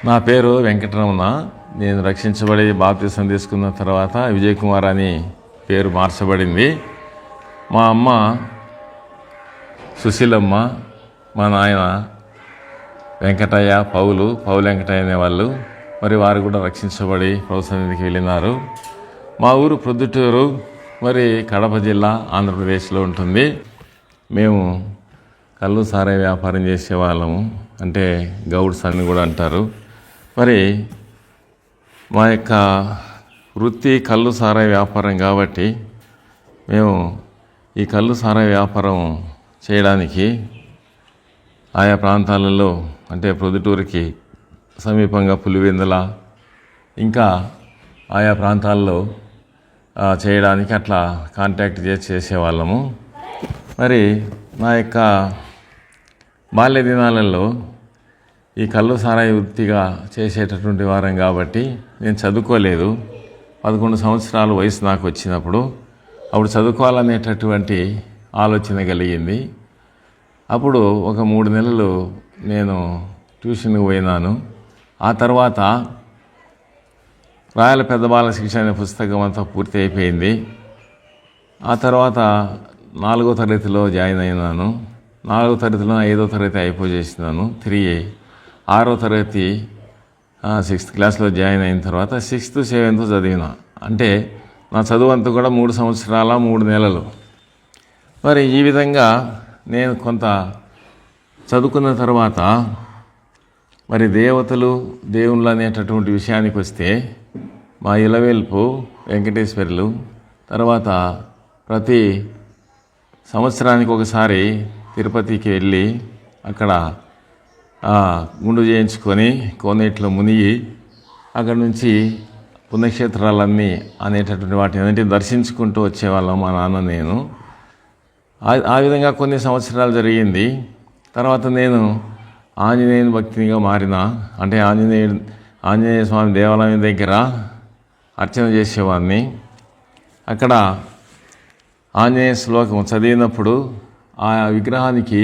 నా పేరు వెంకటరమణ. నేను రక్షించబడి బాప్తిసం తీసుకున్న తర్వాత విజయ్ కుమార్ అని పేరు మార్చబడింది. మా అమ్మ సుశీలమ్మ, మా నాయన వెంకటయ్య, పౌలు వెంకటయ్య అనేవాళ్ళు. మరి వారు కూడా రక్షించబడి ప్రభు సన్నిధికి వెళ్ళినారు. మా ఊరు ప్రొద్దుటూరు, మరి కడప జిల్లా, ఆంధ్రప్రదేశ్లో ఉంటుంది. మేము కళ్ళు సారాయి వ్యాపారం చేసేవాళ్ళము, అంటే గౌడ్స్ అని కూడా అంటారు. మరి మా యొక్క వృత్తి కళ్ళు సారాయి వ్యాపారం కాబట్టి మేము ఈ కళ్ళు సారాయి వ్యాపారం చేయడానికి ఆయా ప్రాంతాలలో, అంటే ప్రొద్దుటూరుకి సమీపంగా పులివెందుల, ఇంకా ఆయా ప్రాంతాల్లో చేయడానికి అట్లా కాంటాక్ట్ చేసేవాళ్ళము. మరి నా యొక్క బాల్య దినాలలో ఈ కళ్ళు సారాయి వృత్తిగా చేసేటటువంటి వారం కాబట్టి నేను చదువుకోలేదు. 11 సంవత్సరాల వయసు నాకు వచ్చినప్పుడు అప్పుడు చదువుకోవాలనేటటువంటి ఆలోచన కలిగింది. అప్పుడు ఒక 3 నెలలు నేను ట్యూషన్కి పోయినాను. ఆ తర్వాత రాయల పెద్ద బాల శిక్ష అనే పుస్తకం అంతా పూర్తి అయిపోయింది. ఆ తర్వాత 4వ తరగతిలో జాయిన్ అయినాను. 4వ తరగతిలో 5వ తరగతి అయిపోజేసినాను. 6వ తరగతి 6th క్లాస్లో జాయిన్ అయిన తర్వాత 6th 7th చదివిన. అంటే నా చదువు అంతా కూడా 3 సంవత్సరాల 3 నెలలు. మరి ఈ విధంగా నేను కొంత చదువుకున్న తర్వాత మరి దేవతలు, దేవుళ్ళు అనేటటువంటి విషయానికి వస్తే మా ఇలవేల్పు వెంకటేశ్వర్లు తర్వాత ప్రతి సంవత్సరానికి ఒకసారి తిరుపతికి వెళ్ళి అక్కడ గుండు చేయించుకొని కోనేటిలో మునిగి అక్కడ నుంచి పుణ్యక్షేత్రాలన్నీ అనేటటువంటి వాటిని అన్నింటినీ దర్శించుకుంటూ వచ్చేవాళ్ళం మా నాన్న నేను. ఆ విధంగా కొన్ని సంవత్సరాలు జరిగింది. తర్వాత నేను ఆంజనేయుని భక్తినిగా మారిన. అంటే ఆంజనేయ స్వామి దేవాలయం దగ్గర అర్చన చేసేవాడిని. అక్కడ ఆంజనేయ శ్లోకం చదివినప్పుడు ఆ విగ్రహానికి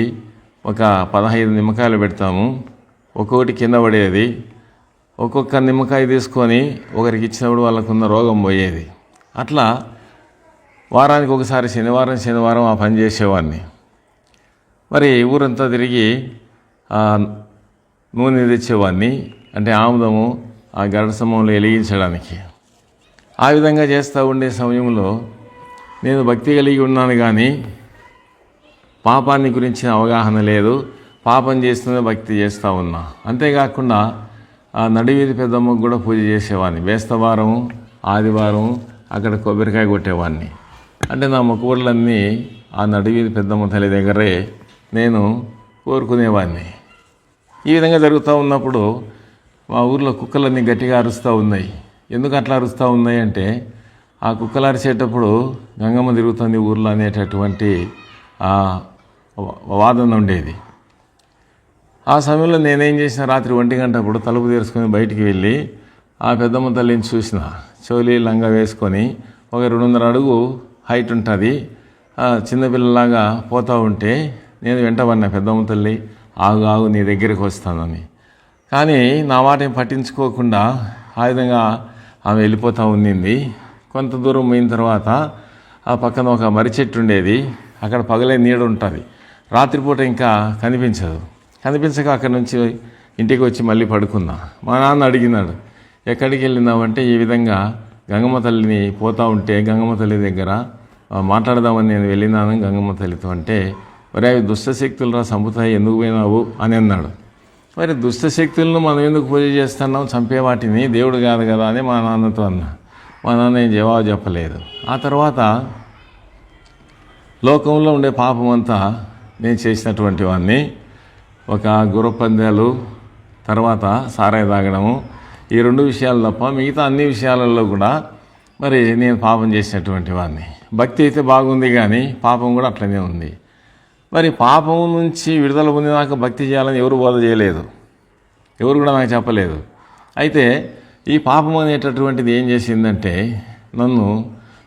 ఒక 15 నిమ్మకాయలు పెడతాము. ఒక్కొక్కటి కింద పడేది. ఒక్కొక్క నిమ్మకాయ తీసుకొని ఒకరికి ఇచ్చినప్పుడు వాళ్ళకున్న రోగం పోయేది. అట్లా వారానికి ఒకసారి శనివారం ఆ పని చేసేవాడిని. మరి ఊరంతా తిరిగి నూనె తెచ్చేవాడిని, అంటే ఆముదము ఆ గరుడ స్తంభంలో వెలిగించడానికి. ఆ విధంగా చేస్తూ ఉండే సమయంలో నేను భక్తి కలిగి ఉన్నాను, కానీ పాపాన్ని గురించిన అవగాహన లేదు. పాపం చేస్తూనే భక్తి చేస్తూ ఉన్నా. అంతేకాకుండా ఆ నడివీధి పెద్దమ్మకు కూడా పూజ చేసేవాడిని. బేస్తవారం, ఆదివారం అక్కడ కొబ్బరికాయ కొట్టేవాడిని. అంటే నా మొక్కుబడులన్నీ ఆ నడివీధి పెద్దమ్మ తల్లి దగ్గరే నేను కోరుకునేవాడిని. ఈ విధంగా జరుగుతూ ఉన్నప్పుడు మా ఊర్లో కుక్కలన్నీ గట్టిగా అరుస్తూ ఉన్నాయి. ఎందుకు అట్లా అరుస్తూ ఉన్నాయి అంటే, ఆ కుక్కలు అరిచేటప్పుడు గంగమ్మ తిరుగుతుంది ఊర్లో అనేటటువంటి వాదన ఉండేది. ఆ సమయంలో నేనేం చేసిన, రాత్రి 1 గంట అప్పుడు తలుపు తెరుచుకొని బయటికి వెళ్ళి ఆ పెద్దమ్మ తల్లిని చూసిన. చోలీ లంగా వేసుకొని ఒక 200 అడుగు హైట్ ఉంటుంది. చిన్నపిల్లలాగా పోతూ ఉంటే నేను వెంటబడినా, పెద్దమ్మ తల్లి ఆగు నీ దగ్గరికి వస్తానని. కానీ నా మాటని పట్టించుకోకుండా ఆ విధంగా ఆమె వెళ్ళిపోతూ ఉండింది. కొంత దూరం పోయిన తర్వాత ఆ పక్కన ఒక మర్రి చెట్టు ఉండేది. అక్కడ పగలే నీడ ఉంటుంది. రాత్రిపూట ఇంకా కనిపించక అక్కడి నుంచి ఇంటికి వచ్చి మళ్ళీ పడుకున్నా. మా నాన్న అడిగినాడు, ఎక్కడికి వెళ్ళినావంటే, ఈ విధంగా గంగమ్మ తల్లిని పోతూ ఉంటే గంగమ్మ తల్లి దగ్గర మాట్లాడదామని నేను వెళ్ళినాను గంగమ్మ తల్లితో. అంటే మరి అవి దుష్టశక్తులు చంపుతాయి, ఎందుకు పోయినావు అని అన్నాడు. మరి దుష్టశక్తులను మనం ఎందుకు పూజ చేస్తున్నాం, చంపే వాటిని, దేవుడు కాదు కదా అని మా నాన్నతో అన్నా. మా నాన్న ఏం జవాబు చెప్పలేదు. ఆ తర్వాత లోకంలో ఉండే పాపం అంతా నేను చేసినటువంటి వాడిని. ఒక గుర్రపందాలు, తర్వాత సారాయి తాగడము, ఈ 2 విషయాలు తప్ప మిగతా అన్ని విషయాలలో కూడా మరి నేను పాపం చేసినటువంటి వాడిని. భక్తి అయితే బాగుంది, కానీ పాపం కూడా అట్లనే ఉంది. మరి పాపం నుంచి విడుదల పొందినాక భక్తి చేయాలని ఎవరు బోధ చేయలేదు, ఎవరు కూడా నాకు చెప్పలేదు. అయితే ఈ పాపం అనేటటువంటిది ఏం చేసిందంటే నన్ను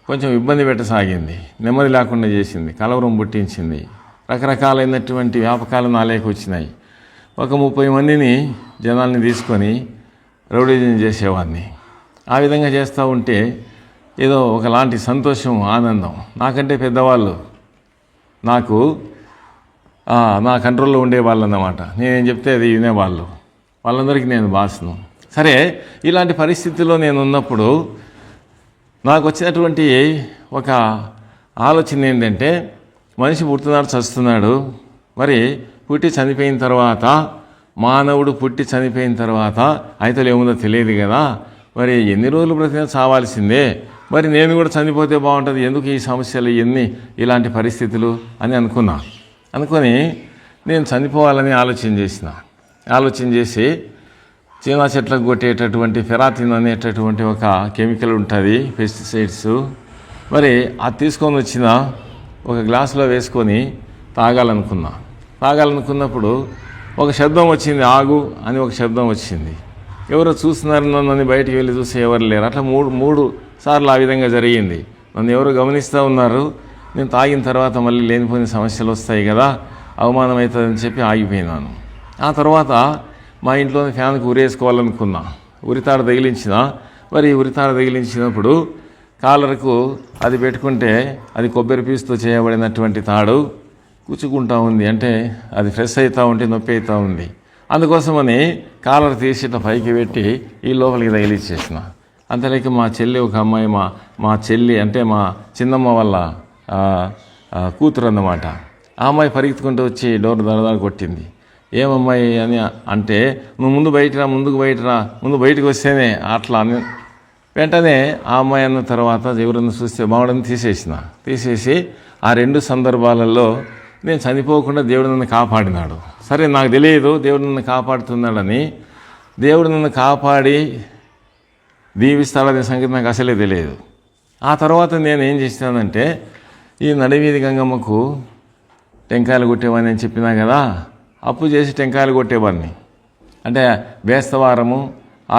కొంచెం ఇబ్బంది పెట్టసాగింది, నెమ్మది లేకుండా చేసింది, కలవరం పుట్టించింది. రకరకాలైనటువంటి వ్యాపకాలు నాలేకి వచ్చినాయి. ఒక 30 మందిని జనాల్ని తీసుకొని రౌడీజం చేసేవాడిని. ఆ విధంగా చేస్తూ ఉంటే ఏదో ఒకలాంటి సంతోషం, ఆనందం. నాకంటే పెద్దవాళ్ళు నాకు నా కంట్రోల్లో ఉండేవాళ్ళు అన్నమాట. నేనేం చెప్తే అది వినేవాళ్ళు. వాళ్ళందరికీ నేను బాస్ను. సరే, ఇలాంటి పరిస్థితుల్లో నేను ఉన్నప్పుడు నాకు వచ్చినటువంటి ఒక ఆలోచన ఏంటంటే, మనిషి పుడుతున్నాడు, చస్తున్నాడు. మరి పుట్టి చనిపోయిన తర్వాత, మానవుడు పుట్టి చనిపోయిన తర్వాత అయితలు ఏముందో తెలియదు కదా. మరి ఎన్ని రోజులు బ్రతికినా చావాల్సిందే. మరి నేను కూడా చనిపోతే బాగుంటుంది, ఎందుకు ఈ సమస్యలు, ఇలాంటి పరిస్థితులు అని అనుకొని నేను చనిపోవాలని ఆలోచన చేసి చీనా చెట్లకు కొట్టేటటువంటి ఫెరాతిన్ అనేటటువంటి ఒక కెమికల్ ఉంటుంది, పెస్టిసైడ్స్. మరి అది తీసుకొని వచ్చిన ఒక గ్లాసులో వేసుకొని తాగాలనుకున్నప్పుడు ఒక శబ్దం వచ్చింది, ఆగు అని ఒక శబ్దం వచ్చింది. ఎవరో చూస్తున్నారు నన్ను, బయటికి వెళ్ళి చూస్తే ఎవరు లేరు. అట్లా మూడు సార్లు ఆ విధంగా జరిగింది. నన్ను ఎవరు గమనిస్తూ ఉన్నారు. నేను తాగిన తర్వాత మళ్ళీ లేనిపోయిన సమస్యలు వస్తాయి కదా, అవమానం అవుతుందని చెప్పి ఆగిపోయినాను. ఆ తర్వాత మా ఇంట్లోని ఫ్యాన్కి ఉరేసుకోవాలనుకున్నా. ఉరితాడు తగిలించినప్పుడు కాలర్కు అది పెట్టుకుంటే అది కొబ్బరి పీసుతో చేయబడినటువంటి తాడు కూచుకుంటూ ఉంది. అంటే అది ఫ్రెష్ అవుతూ ఉంటే నొప్పి అవుతూ ఉంది. అందుకోసమని కాలర్ తీసి ఇట్లా పైకి పెట్టి ఈ లోపలికి తగిలిచ్చేసిన. అంతలోకి మా చెల్లి, ఒక అమ్మాయి, మా చెల్లి అంటే మా చిన్నమ్మ వాళ్ళ కూతురు అన్నమాట. ఆ అమ్మాయి పరిగెత్తుకుంటూ వచ్చి డోర్ దరదారు కొట్టింది. ఏమమ్మాయి అని అంటే, నువ్వు ముందు బయటికి వస్తేనే అట్లా అని. వెంటనే ఆ అమ్మాయి అన్న తర్వాత ఎవరన్నా చూస్తే బాగుండని తీసేసి ఆ 2 సందర్భాలలో నేను చనిపోకుండా దేవుడు నన్ను కాపాడినాడు. సరే, నాకు తెలియదు దేవుడు నన్ను కాపాడుతున్నాడని. దేవుడు నన్ను కాపాడి దీవిస్తాడనే సంగతి నాకు అసలే తెలియదు. ఆ తర్వాత నేను ఏం చేస్తానంటే, ఈ నడివీధి గంగమ్మకు టెంకాయలు కొట్టేవాడిని అని చెప్పినా కదా, అప్పు చేసి టెంకాయలు కొట్టేవాడిని. అంటే బేస్తవారము,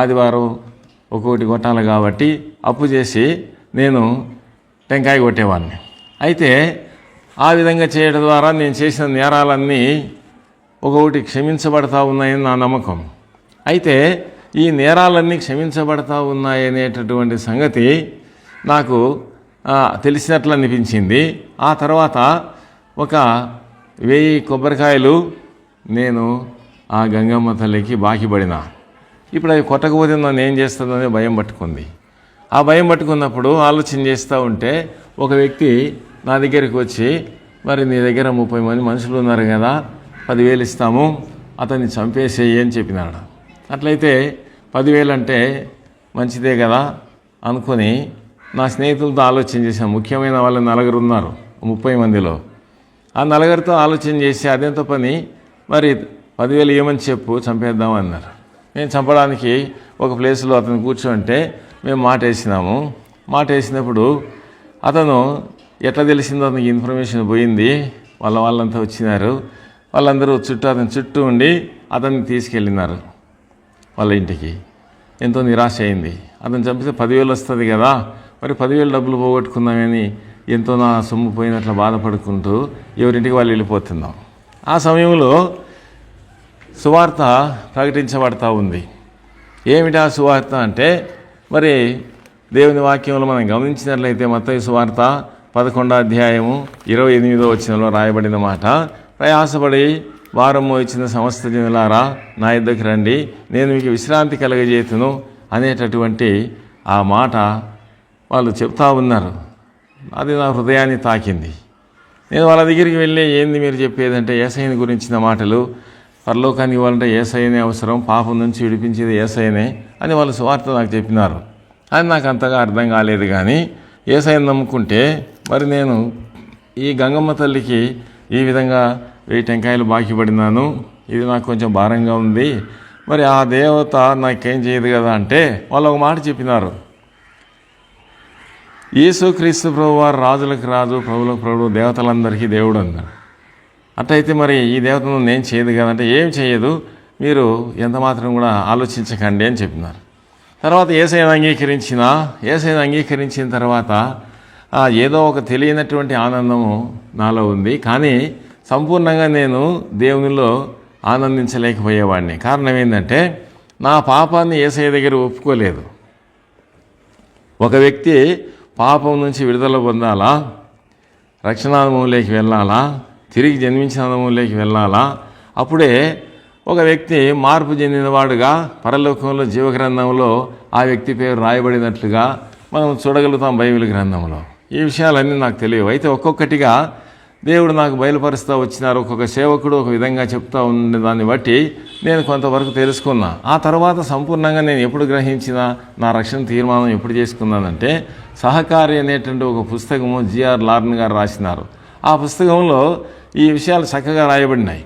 ఆదివారం ఒక్కొక్కటి కొట్టాలి కాబట్టి అప్పు చేసి నేను టెంకాయ కొట్టేవాడిని. అయితే ఆ విధంగా చేయడం ద్వారా నేను చేసిన నేరాలన్నీ ఒక్కొక్కటి క్షమించబడతా ఉన్నాయని నా నమ్మకం. అయితే ఈ నేరాలన్నీ క్షమించబడతా ఉన్నాయనేటటువంటి సంగతి నాకు తెలిసినట్లు అనిపించింది. ఆ తర్వాత ఒక 1000 కొబ్బరికాయలు నేను ఆ గంగమ్మ తల్లికి బాకీ పడినా. ఇప్పుడు అవి కొట్టకపోతే నన్ను ఏం చేస్తుందనే భయం పట్టుకుంది. ఆ భయం పట్టుకున్నప్పుడు ఆలోచన చేస్తూ ఉంటే ఒక వ్యక్తి నా దగ్గరికి వచ్చి, మరి నీ దగ్గర 30 మంది మనుషులు ఉన్నారు కదా, 10,000 ఇస్తాము, అతన్ని చంపేసేయి అని చెప్పినాడు. అట్లయితే 10,000 అంటే మంచిదే కదా అనుకొని నా స్నేహితులతో ఆలోచన చేశాను. ముఖ్యమైన వాళ్ళు 4 ఉన్నారు 30 మందిలో. ఆ 4తో ఆలోచన చేసి, అదేంతో పని, మరి 10,000 ఏమని చెప్పు, చంపేద్దాం అన్నారు. నేను చంపడానికి ఒక ప్లేస్లో అతను కూర్చోంటే మేము మాట వేసినప్పుడు అతను ఎట్లా తెలిసిందో అతనికి ఇన్ఫర్మేషన్ పోయింది. వాళ్ళంతా వచ్చినారు. వాళ్ళందరూ అతని చుట్టూ ఉండి అతన్ని తీసుకెళ్ళినారు వాళ్ళ ఇంటికి. ఎంతో నిరాశ అయింది. అతను చంపితే 10,000 వస్తుంది కదా, మరి 10,000 డబ్బులు పోగొట్టుకున్నామని ఎంతో నా సొమ్ము పోయినట్లు బాధపడుకుంటూ ఎవరింటికి వాళ్ళు వెళ్ళిపోతున్నాం. ఆ సమయంలో సువార్త ప్రకటించబడతా ఉంది. ఏమిటా సువార్త అంటే, మరి దేవుని వాక్యంలో మనం గమనించినట్లయితే మత్తయి సువార్త 11వ అధ్యాయము 28వ వచనంలో రాయబడిన మాట, ప్రయాసపడి భారము ఇచ్చిన సమస్త జనులారా నా యొద్దకు రండి, నేను మీకు విశ్రాంతి కలగజేతును అనేటటువంటి ఆ మాట వాళ్ళు చెప్తా ఉన్నారు. అది నా హృదయాన్ని తాకింది. నేను వాళ్ళ దగ్గరికి వెళ్ళి, ఏంది మీరు చెప్పేదంటే, యేసయ్యని గురించిన మాటలు, పరలోకానికి ఇవ్వాలంటే యేసయ్యనే అవసరం, పాపం నుంచి విడిపించేది యేసయ్యనే అని వాళ్ళు సువార్త నాకు చెప్పినారు. అది నాకు అంతగా అర్థం కాలేదు. కానీ యేసయ్యని నమ్ముకుంటే మరి నేను ఈ గంగమ్మ తల్లికి ఈ విధంగా 1000 టెంకాయలు బాకీ పడినాను, ఇది నాకు కొంచెం భారంగా ఉంది, మరి ఆ దేవత నాకేం చేయదు కదా అంటే వాళ్ళు ఒక మాట చెప్పినారు, యేసుక్రీస్తు ప్రభు వారు రాజులకు రాజు, ప్రభులకు ప్రభు, దేవతలందరికీ దేవుడు అన్నారు. అట్లయితే మరి ఈ దేవతను నేను చేయదు కదంటే, ఏం చేయదు, మీరు ఎంత మాత్రం కూడా ఆలోచించకండి అని చెప్పినారు. తర్వాత యేసయ్యను అంగీకరించిన తర్వాత ఏదో ఒక తెలియనటువంటి ఆనందము నాలో ఉంది. కానీ సంపూర్ణంగా నేను దేవునిలో ఆనందించలేకపోయేవాడిని. కారణం ఏంటంటే, నా పాపాన్ని యేసయ్య దగ్గర ఒప్పుకోలేదు. ఒక వ్యక్తి పాపం నుంచి విడుదల పొందాలా, రక్షణానుభవంలోకి వెళ్ళాలా, తిరిగి జన్మించిన అనుభవంలోకి వెళ్ళాలా, అప్పుడే ఒక వ్యక్తి మార్పు చెందినవాడుగా పరలోకంలో జీవగ్రంథంలో ఆ వ్యక్తి పేరు రాయబడినట్లుగా మనం చూడగలుగుతాం బైబిల్ గ్రంథంలో. ఈ విషయాలన్నీ నాకు తెలియవు. అయితే ఒక్కొక్కటిగా దేవుడు నాకు బయలుపరుస్తూ వచ్చినారు. ఒక్కొక్క సేవకుడు ఒక విధంగా చెప్తూ ఉండే దాన్ని బట్టి నేను కొంతవరకు తెలుసుకున్నా. ఆ తర్వాత సంపూర్ణంగా నేను ఎప్పుడు గ్రహించిన నా రక్షణ తీర్మానం ఎప్పుడు చేసుకున్నానంటే, సహకారి అనేటువంటి ఒక పుస్తకము జిఆర్ లార్న్ గారు రాసినారు. ఆ పుస్తకంలో ఈ విషయాలు చక్కగా రాయబడినాయి.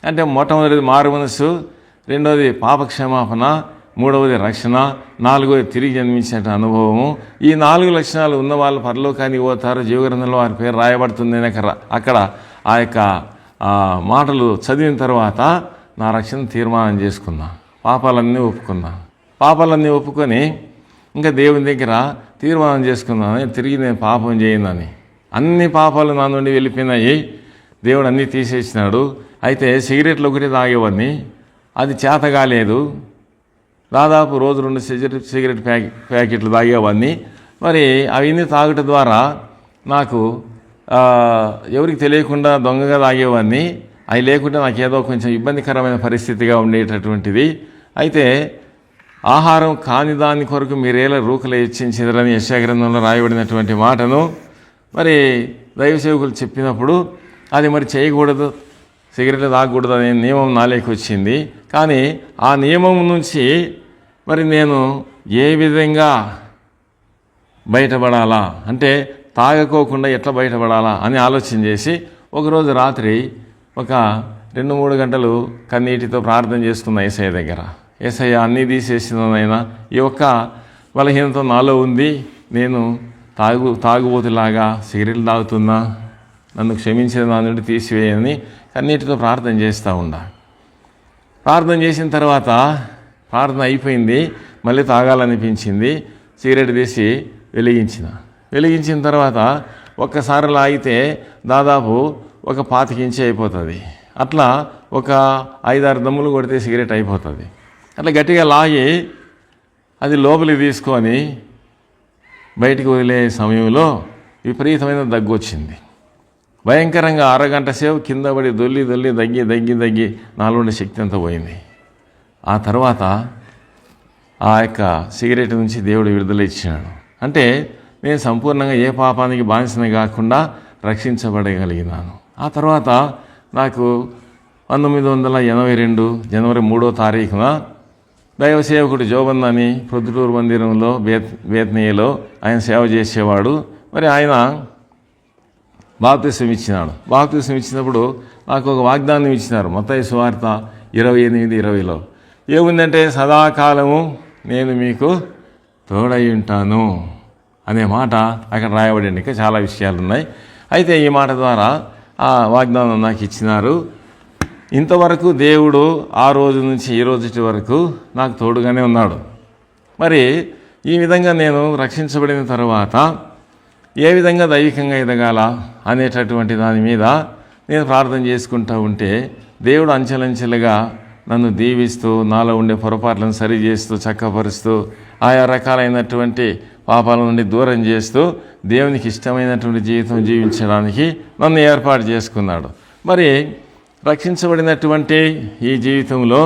అంటే మొట్టమొదటిది మారు మనస్సు, రెండవది పాపక్షమాపణ, మూడవది రక్షణ, నాలుగవది తిరిగి జన్మించిన అనుభవము. ఈ 4 లక్షణాలు ఉన్న వాళ్ళు పరలోకానికి పోతారు, జీవగ్రంథంలో వారి పేరు రాయబడుతుంది. అక్కడ ఆ యొక్క మాటలు చదివిన తర్వాత నా రక్షణ తీర్మానం చేసుకున్నా, పాపాలన్నీ ఒప్పుకొని ఇంకా దేవుని దగ్గర తీర్మానం చేసుకున్నాను, తిరిగి నేను పాపం చేయనని. అన్ని పాపాలు నా నుండి వెళ్ళిపోయినాయి, దేవుడు అన్నీ తీసేసినాడు. అయితే సిగరెట్లు ఒకటి తాగేవాడిని, అది చేత కాలేదు. దాదాపు రోజు 2 సిగరెట్ ప్యాకెట్లు తాగేవాడిని. మరి అవన్నీ తాగటం ద్వారా నాకు ఎవరికి తెలియకుండా దొంగగా తాగేవాడిని. అవి లేకుంటే నాకు ఏదో కొంచెం ఇబ్బందికరమైన పరిస్థితిగా ఉండేటటువంటిది. అయితే ఆహారం కాని దాని కొరకు మీరేలా రూకలు హెచ్చించెదరని యెషయా గ్రంథంలో రాయబడినటువంటి మాటను మరి దైవ సేవకులు చెప్పినప్పుడు అది మరి చేయకూడదు, సిగరెట్లు తాగకూడదు అనే నియమం నాలోకి వచ్చింది. కానీ ఆ నియమం నుంచి మరి నేను ఏ విధంగా బయటపడాలా, అంటే తాగకోకుండా ఎట్లా బయటపడాలా అని ఆలోచన చేసి ఒకరోజు రాత్రి ఒక 2-3 గంటలు కన్నీటితో ప్రార్థన చేసుకున్న యేసయ్య దగ్గర. యేసయ్య అన్నీ తీసేసినైనా ఈ ఒక్క బలహీనత నాలో ఉంది, నేను తాగుబోతులాగా సిగరెట్లు తాగుతున్నా, నన్ను క్షమించిన నా నుండి తీసివేయని కన్నీటితో ప్రార్థన చేస్తూ ఉన్నా. ప్రార్థన చేసిన తర్వాత ప్రార్థన అయిపోయింది, మళ్ళీ తాగాలనిపించింది. సిగరెట్ తీసి వెలిగించిన తర్వాత ఒక్కసారి లాగితే దాదాపు ఒక 25 ఇంచు అయిపోతుంది. అట్లా ఒక 5-6 దమ్ములు కొడితే సిగరెట్ అయిపోతుంది. అట్లా గట్టిగా లాగి అది లోపలికి తీసుకొని బయటికి వదిలే సమయంలో విపరీతమైన దగ్గు వచ్చింది. భయంకరంగా అరగంట సేపు కింద పడి దొల్లి దగ్గి నాలో ఉండే శక్తి అంతా పోయింది. ఆ తర్వాత ఆ యొక్క సిగరెట్ నుంచి దేవుడు విడుదల ఇచ్చినాడు. అంటే నేను సంపూర్ణంగా ఏ పాపానికి బానిసని కాకుండా రక్షించబడగలిగినాను. ఆ తర్వాత నాకు 1982 జనవరి 3వ తారీఖున దైవ సేవకుడు జోబన్ అని ప్రొద్దుటూరు మందిరంలో బేత్నీయలో ఆయన సేవ చేసేవాడు. మరి ఆయన బాప్తిసం ఇచ్చినాడు. బాప్తిసం ఇచ్చినప్పుడు నాకు ఒక వాగ్దానం ఇచ్చినారు. మత్తయి సువార్త 28:20లో ఏముందంటే, సదాకాలము నేను మీకు తోడై ఉంటాను అనే మాట అక్కడ రాయబడింది. ఇంకా చాలా విషయాలు ఉన్నాయి. అయితే ఈ మాట ద్వారా ఆ వాగ్దానం నాకు ఇచ్చినారు. ఇంతవరకు దేవుడు ఆ రోజు నుంచి ఈ రోజు వరకు నాకు తోడుగానే ఉన్నాడు. మరి ఈ విధంగా నేను రక్షించబడిన తర్వాత ఏ విధంగా దైవికంగా ఎదగాల అనేటటువంటి దాని మీద నేను ప్రార్థన చేసుకుంటూ ఉంటే దేవుడు అంచెలంచెలుగా నన్ను దీవిస్తూ, నాలో ఉండే పొరపాట్లను సరిచేస్తూ, చక్కపరుస్తూ, ఆయా రకాలైనటువంటి పాపాల నుండి దూరం చేస్తూ దేవునికి ఇష్టమైనటువంటి జీవితం జీవించడానికి నన్ను ఏర్పాటు చేసుకున్నాడు. మరి రక్షించబడినటువంటి ఈ జీవితంలో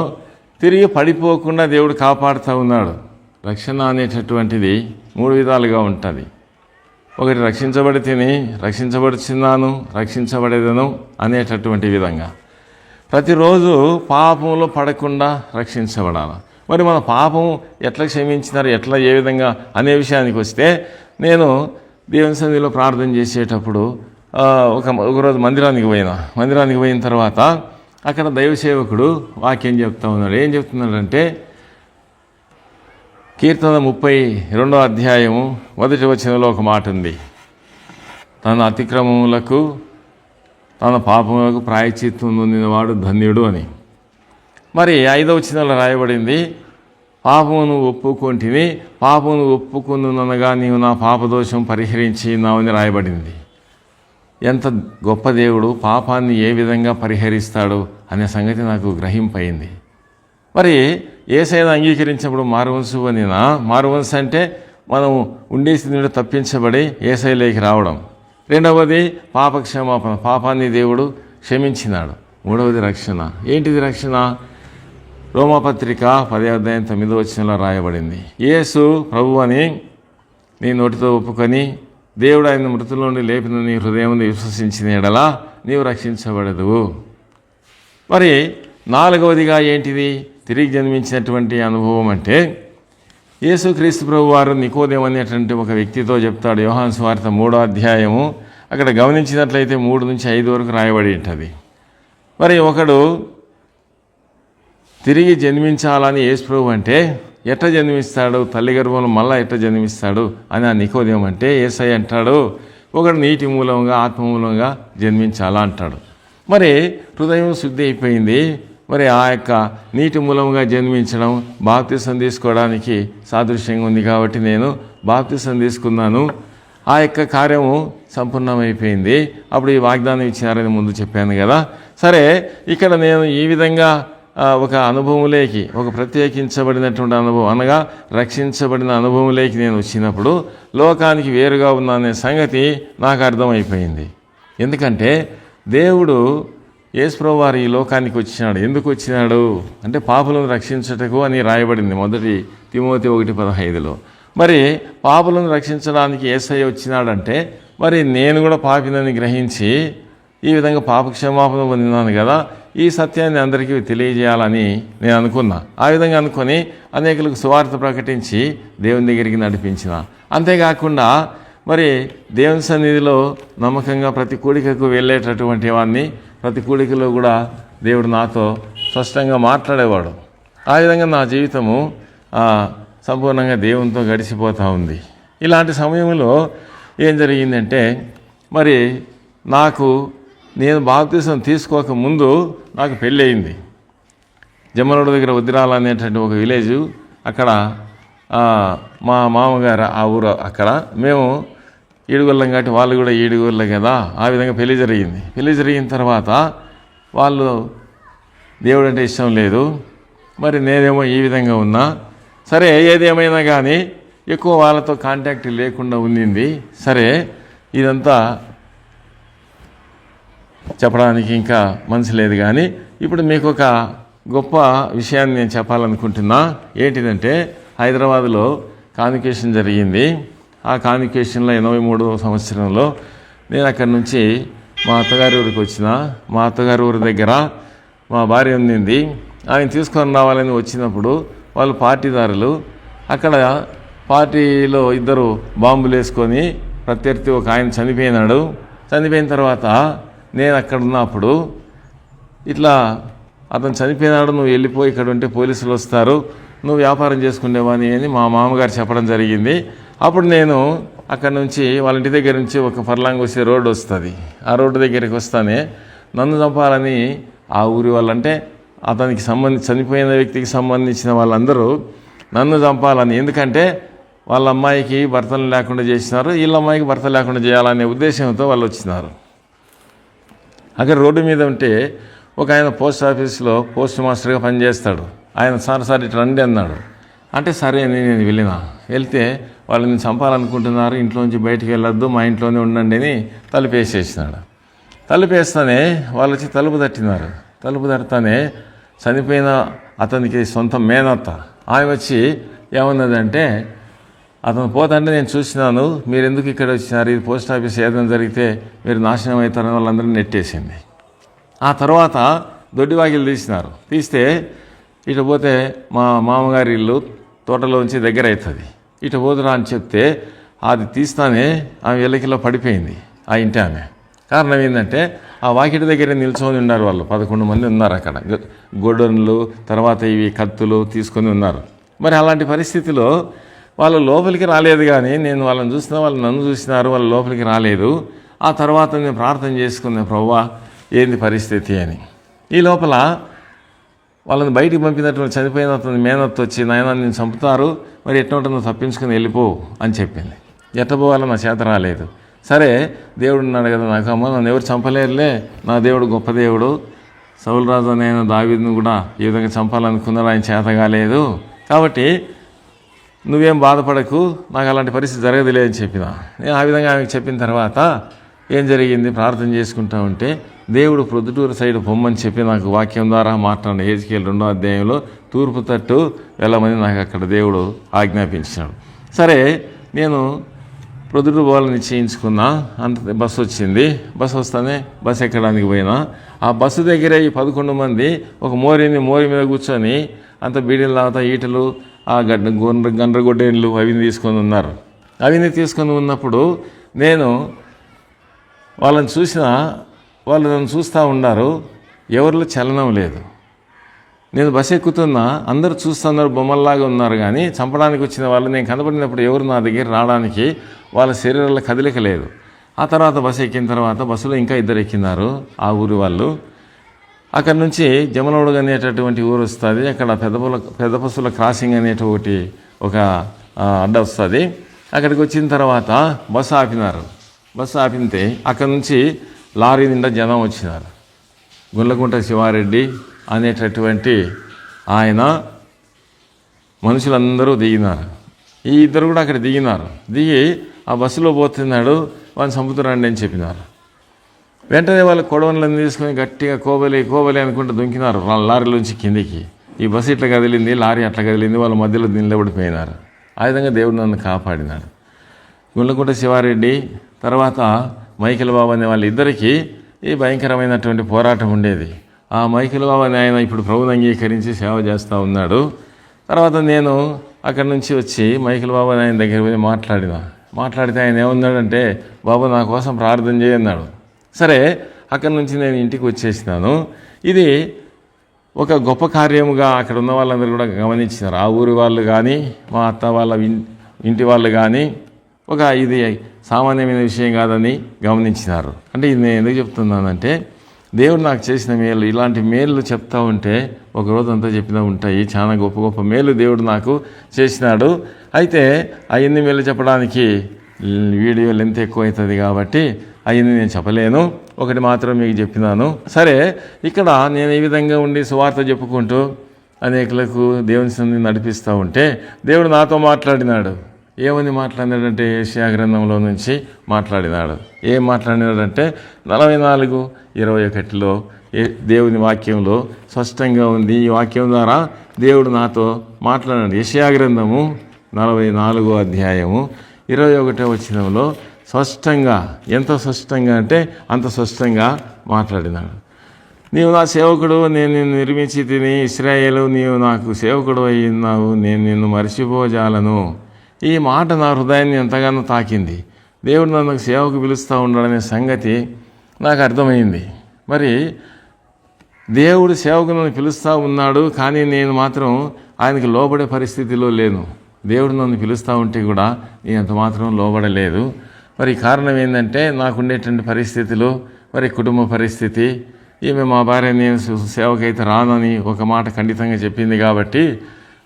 తిరిగి పడిపోకుండా దేవుడు కాపాడుతూ ఉన్నాడు. రక్షణ అనేటటువంటిది 3 విధాలుగా ఉంటుంది. ఒకటి రక్షించబడుచున్నాను, రక్షించబడేదను అనేటటువంటి విధంగా ప్రతిరోజు పాపంలో పడకుండా రక్షించబడాలి. మరి మన పాపం ఎట్లా క్షమించినారు, ఎట్లా ఏ విధంగా అనే విషయానికి వస్తే, నేను దేవుని సన్నిధిలో ప్రార్థన చేసేటప్పుడు ఒకరోజు మందిరానికి పోయిన తర్వాత అక్కడ దైవ సేవకుడు వాక్యం చెప్తా ఉన్నాడు. ఏం చెప్తున్నాడంటే, కీర్తన 32వ అధ్యాయము 1వ వచనంలో ఒక మాట ఉంది. తన అతిక్రమములకు తన పాపములకు ప్రాయశ్చిత్తం పొందినవాడు ధన్యుడు అని. మరి 5వ వచనంలో రాయబడింది, పాపమును ఒప్పుకొంటిని, పాపమును ఒప్పుకొనునగా నీవు నా పాపదోషం పరిహరించి నావని రాయబడింది. ఎంత గొప్ప దేవుడు పాపాన్ని ఏ విధంగా పరిహరిస్తాడు అనే సంగతి నాకు గ్రహింపయింది. మరి యేసయ్యను అంగీకరించినప్పుడు మారుమనసు పొందిన, మారుమనసు అంటే మనం ఉండే స్థితి నుండి తప్పించబడి యేసయ్యలోకి రావడం. రెండవది పాపక్షమాపణ, పాపాన్ని దేవుడు క్షమించినాడు. మూడవది రక్షణ. ఏంటిది రక్షణ? రోమాపత్రిక 10:9 రాయబడింది, యేసు ప్రభు అని నీ నోటితో ఒప్పుకొని దేవుడు ఆయన మృతుల నుండి లేపిన నీ హృదయం విశ్వసించిన ఎడలా నీవు రక్షించబడదు. మరి నాలుగవదిగా ఏంటిది? తిరిగి జన్మించినటువంటి అనుభవం అంటే యేసుక్రీస్తు ప్రభు వారు నికోదేము అనేటువంటి ఒక వ్యక్తితో చెప్తాడు. యోహాను సువార్త 3వ అధ్యాయము అక్కడ గమనించినట్లయితే 3 నుంచి 5 వరకు రాయబడి ఉంటుంది. మరి ఒకడు తిరిగి జన్మించాలని యేసు ప్రభు అంటే ఎట్లా జన్మిస్తాడు, తల్లి గర్భంలో మళ్ళీ ఎట్లా జన్మిస్తాడు అని ఆ నికోదేము అంటే యేసయ్య అంటాడు, ఒకడు నీటి మూలంగా ఆత్మ మూలంగా జన్మించాలా అంటాడు. మరి హృదయం శుద్ధి అయిపోయింది. మరి ఆ యొక్క నీటి మూలంగా జన్మించడం బాప్తిసం తీసుకోవడానికి సాదృశ్యంగా ఉంది కాబట్టి నేను బాప్తిసం తీసుకున్నాను. ఆ యొక్క కార్యము సంపూర్ణమైపోయింది. అప్పుడు ఈ వాగ్దానం ఇచ్చినారని ముందు చెప్పాను కదా. సరే, ఇక్కడ నేను ఈ విధంగా ఒక అనుభవంలోకి, ఒక ప్రత్యేకించబడినటువంటి అనుభవం అనగా రక్షించబడిన అనుభవంలోకి నేను వచ్చినప్పుడు లోకానికి వేరుగా ఉన్నానే సంగతి నాకు అర్థమైపోయింది. ఎందుకంటే దేవుడు యేసుప్రభు వారు ఈ లోకానికి వచ్చినాడు. ఎందుకు వచ్చినాడు అంటే పాపులను రక్షించుటకు అని రాయబడింది 1 తిమోతి 1:15. మరి పాపులను రక్షించడానికి యేసయ్య వచ్చినాడంటే మరి నేను కూడా పాపినని గ్రహించి ఈ విధంగా పాప క్షమాపణ పొందినాను కదా, ఈ సత్యాన్ని అందరికీ తెలియజేయాలని నేను అనుకున్నా. ఆ విధంగా అనుకొని అనేకులకు సువార్త ప్రకటించి దేవుని దగ్గరికి నడిపించిన. అంతేకాకుండా మరి దేవుని సన్నిధిలో నమ్మకంగా ప్రతి కూడికకు వెళ్ళేటటువంటి వాడిని, ప్రతి కూడికలో కూడా దేవుడు నాతో స్పష్టంగా మాట్లాడేవాడు. ఆ విధంగా నా జీవితము సంపూర్ణంగా దేవునితో గడిచిపోతూ ఉంది. ఇలాంటి సమయంలో ఏం జరిగిందంటే మరి నేను బాప్తిసం తీసుకోకముందు నాకు పెళ్ళి అయింది. జమ్మలూరు దగ్గర ఉద్దిరాల అనేటువంటి ఒక విలేజు, అక్కడ మా మామగారు ఆ ఊరు, అక్కడ మేము ఈడుగొల్లం కాబట్టి వాళ్ళు కూడా ఈడుగొల్లే కదా. ఆ విధంగా పెళ్లి జరిగింది. పెళ్లి జరిగిన తర్వాత వాళ్ళు దేవుడు అంటే ఇష్టం లేదు, మరి నేనేమో ఈ విధంగా ఉన్నా. సరే, ఏదేమైనా కానీ ఎక్కువ వాళ్ళతో కాంటాక్ట్ లేకుండా ఉండింది. సరే, ఇదంతా చెప్పడానికి ఇంకా మనసు లేదు. కానీ ఇప్పుడు మీకు ఒక గొప్ప విషయాన్ని నేను చెప్పాలనుకుంటున్నా. ఏంటిదంటే హైదరాబాద్లో కాన్వకేషన్ జరిగింది. ఆ కాన్వకేషన్లో 83వ సంవత్సరంలో నేను అక్కడి నుంచి మా అత్తగారి ఊరికి వచ్చిన. మా అత్తగారి ఊరి దగ్గర మా భార్య ఉండింది. ఆయన తీసుకొని రావాలని వచ్చినప్పుడు వాళ్ళు పార్టీదారులు అక్కడ పార్టీలో 2 బాంబులు వేసుకొని ప్రత్యర్థి ఒక ఆయన చనిపోయినాడు. చనిపోయిన తర్వాత నేను అక్కడ ఉన్నప్పుడు ఇట్లా అతను చనిపోయినాడు, నువ్వు వెళ్ళిపోయి ఇక్కడ ఉంటే పోలీసులు వస్తారు, నువ్వు వ్యాపారం చేసుకునేవాని అని మా మామగారు చెప్పడం జరిగింది. అప్పుడు నేను అక్కడి నుంచి వాళ్ళ ఇంటి దగ్గర నుంచి ఒక ఫర్లాంగ్ వచ్చే రోడ్డు వస్తుంది. ఆ రోడ్డు దగ్గరికి వస్తానే నన్ను చంపాలని ఆ ఊరి వాళ్ళంటే అతనికి చనిపోయిన వ్యక్తికి సంబంధించిన వాళ్ళందరూ నన్ను చంపాలని, ఎందుకంటే వాళ్ళ అమ్మాయికి భర్తలు లేకుండా చేసినారు, వీళ్ళ అమ్మాయికి భర్త లేకుండా చేయాలనే ఉద్దేశంతో వాళ్ళు వచ్చినారు. అక్కడ రోడ్డు మీద ఉంటే ఒక ఆయన పోస్ట్ ఆఫీస్లో పోస్ట్ మాస్టర్గా పనిచేస్తాడు. ఆయన సార్ ఇట్లా రండి అన్నాడు. అంటే సరే అని నేను వెళ్తే వాళ్ళని చంపాలనుకుంటున్నారు, ఇంట్లోంచి బయటికి వెళ్ళొద్దు, మా ఇంట్లోనే ఉండండి అని తలుపేసేసినాడు. తలుపేస్తానే వాళ్ళు వచ్చి తలుపు తట్టినారు. తలుపు తడతానే చనిపోయిన అతనికి సొంత మేనత్త ఆమె వచ్చి ఏమన్నదంటే, అతను పోతుంటే నేను చూసినాను, మీరు ఎందుకు ఇక్కడ వచ్చినారు, ఇది పోస్ట్ ఆఫీస్ ఏదైనా జరిగితే మీరు నాశనం అవుతారని వాళ్ళందరినీ నెట్టేసింది. ఆ తర్వాత దొడ్డివాకిలు తీస్తే ఇటు పోతే మా మామగారి ఇల్లు తోటలోంచి దగ్గర అవుతుంది, ఇటు పోదురా అని చెప్తే అది తీస్తానే ఆమె ఎల్లకిలో పడిపోయింది ఆ ఇంటి ఆమె. కారణం ఏంటంటే ఆ వాకిటి దగ్గర నిల్చొని ఉన్నారు వాళ్ళు, 11 మంది ఉన్నారు అక్కడ. గొడ్డన్లు తర్వాత ఇవి కత్తులు తీసుకొని ఉన్నారు. మరి అలాంటి పరిస్థితిలో వాళ్ళు లోపలికి రాలేదు. కానీ నేను వాళ్ళని చూసినా, వాళ్ళు నన్ను చూసినారు, వాళ్ళు లోపలికి రాలేదు. ఆ తర్వాత నేను ప్రార్థన చేసుకున్నాను, ప్రభువా ఏంది పరిస్థితి అని. ఈ లోపల వాళ్ళని బయటికి పంపినటువంటి చనిపోయిన అతని మేనత్త వచ్చి, నాయన నేను చంపుతారు, మరి ఎట్లా ఉంటుందో తప్పించుకొని వెళ్ళిపో అని చెప్పింది. ఎట్లా పోవాలో నా చేత రాలేదు. సరే, దేవుడు ఉన్నాడు కదా నాకు, అమ్మ నన్ను ఎవరు చంపలేరులే, నా దేవుడు గొప్ప దేవుడు, సౌలు రాజు అనే ఆయన దావీదును కూడా ఈ విధంగా చంపాలనుకున్నాడు, ఆయన చేత కాలేదు. కాబట్టి నువ్వేం బాధపడకు, నాకు అలాంటి పరిస్థితి జరగదులే అని చెప్పిన. నేను ఆ విధంగా ఆమెకు చెప్పిన తర్వాత ఏం జరిగింది, ప్రార్థన చేసుకుంటా ఉంటే దేవుడు ప్రొద్దుటూరు సైడ్ పొమ్మని చెప్పి నాకు వాక్యం ద్వారా మాట్లాడిన హెజ్కేలు 2వ అధ్యాయంలో తూర్పు తట్టు వెళ్ళమని నాకు అక్కడ దేవుడు ఆజ్ఞాపించాడు. సరే, నేను ప్రొద్దుటూరు పోవాలని నిశ్చయించుకున్నా. అంత బస్సు వచ్చింది. బస్సు వస్తానే బస్సు ఎక్కడానికి పోయినా. ఆ బస్సు దగ్గరే ఈ 11 మంది ఒక మోరి మీద కూర్చొని అంత బీడీలు తాగుతా ఈటలు ఆ గండ్రగొడ్డేళ్ళు అవిని తీసుకొని ఉన్నారు. అవిని తీసుకొని ఉన్నప్పుడు నేను వాళ్ళని చూసినా, వాళ్ళు నన్ను చూస్తూ ఉన్నారు. ఎవరిలో చలనం లేదు. నేను బస్సు ఎక్కుతున్నా, అందరూ చూస్తున్నారు, బొమ్మల్లాగా ఉన్నారు. కానీ చంపడానికి వచ్చిన వాళ్ళు నేను కనపడినప్పుడు ఎవరు నా దగ్గర రావడానికి వాళ్ళ శరీరాల కదలిక లేదు. ఆ తర్వాత బస్సు ఎక్కిన తర్వాత బస్సులో ఇంకా 2 ఎక్కినారు ఆ ఊరి వాళ్ళు. అక్కడ నుంచి జమలోడు అనేటటువంటి ఊరు వస్తుంది. అక్కడ పెద్ద పసుల క్రాసింగ్ అనేటువంటి ఒక అడ్డ వస్తుంది. అక్కడికి వచ్చిన తర్వాత బస్సు ఆపినారు. బస్సు ఆపితే అక్కడ నుంచి లారీ నిండా జనం వచ్చినారు. గుండ్లకుంట శివారెడ్డి అనేటటువంటి ఆయన మనుషులందరూ దిగినారు. ఈ 2 కూడా అక్కడ దిగినారు. దిగి ఆ బస్సులో పోతున్నాడు, వాళ్ళని చంపుతారండి అని చెప్పినారు. వెంటనే వాళ్ళు కొడవలను తీసుకొని గట్టిగా కోబలి అనుకుంటూ దుంకినారు లారీలోంచి కిందికి. ఈ బస్సు ఇట్లా కదిలింది, లారీ అట్లా కదిలింది, వాళ్ళ మధ్యలో నిలబడిపోయినారు. ఆ విధంగా దేవుడు నన్ను కాపాడినాడు. గుండ్లకుంట శివారెడ్డి తర్వాత మైకేల్ బాబు అనే వాళ్ళిద్దరికీ ఈ భయంకరమైనటువంటి పోరాటం ఉండేది. ఆ మైకేల్ బాబు అనే ఆయన ఇప్పుడు ప్రభువుని అంగీకరించి సేవ చేస్తూ ఉన్నాడు. తర్వాత నేను అక్కడి నుంచి వచ్చి మైకేల్ బాబు అనే ఆయన దగ్గర పోయి మాట్లాడితే ఆయన ఏమన్నాడంటే, బాబు నా కోసం ప్రార్థన చేయన్నాడు. సరే, అక్కడి నుంచి నేను ఇంటికి వచ్చేసినాను. ఇది ఒక గొప్ప కార్యముగా అక్కడ ఉన్న వాళ్ళందరూ కూడా గమనించినారు. ఆ ఊరి వాళ్ళు కానీ, మా అత్త వాళ్ళ ఇంటి వాళ్ళు కానీ ఇది సామాన్యమైన విషయం కాదని గమనించినారు. అంటే ఇది నేను ఎందుకు చెప్తున్నానంటే, దేవుడు నాకు చేసిన మేలు, ఇలాంటి మేలు చెప్తా ఉంటే ఒక రోజంతా చెప్పినా ఉంటాయి. చాలా గొప్ప గొప్ప మేలు దేవుడు నాకు చేసినాడు. అయితే అవన్నీ మేలు చెప్పడానికి వీడియో లెంత్ ఎక్కువ అవుతుంది కాబట్టి అవన్నీ నేను చెప్పలేను. ఒకటి మాత్రం మీకు చెప్పినాను. సరే, ఇక్కడ నేను ఈ విధంగా ఉండి సువార్త చెప్పుకుంటూ అనేకులకు దేవుని సన్నిధిని నడిపిస్తూ ఉంటే దేవుడు నాతో మాట్లాడినాడు. ఏమని మాట్లాడినాడంటే, యెషయా గ్రంథంలో నుంచి మాట్లాడినాడు. ఏం మాట్లాడినాడంటే 44:21 దేవుని వాక్యంలో స్పష్టంగా ఉంది. ఈ వాక్యం ద్వారా దేవుడు నాతో మాట్లాడాడు. యెషయా గ్రంథము 44వ అధ్యాయము 21వ వచనంలో స్పష్టంగా, ఎంత స్పష్టంగా అంటే అంత స్పష్టంగా మాట్లాడినాడు. నీవు నా సేవకుడు, నేను నిన్ను నిర్మించి తిని, ఇశ్రాయేలు నీవు నాకు సేవకుడు అయి ఉన్నావు, నేను నిన్ను మర్చిపోజాలను. ఈ మాట నా హృదయాన్ని ఎంతగానో తాకింది. దేవుడు నన్ను సేవకు పిలుస్తూ ఉన్నాడనే సంగతి నాకు అర్థమైంది. మరి దేవుడు సేవకు నన్ను పిలుస్తూ ఉన్నాడు, కానీ నేను మాత్రం ఆయనకి లోబడే పరిస్థితిలో లేను. దేవుడు నన్ను పిలుస్తూ ఉంటే కూడా నేను అంత మాత్రం లోబడలేదు. మరి కారణం ఏంటంటే, నాకుండేటువంటి పరిస్థితులు, మరి కుటుంబ పరిస్థితి, ఈమె మా భార్య నేను సేవకైతే రానని ఒక మాట ఖండితంగా చెప్పింది కాబట్టి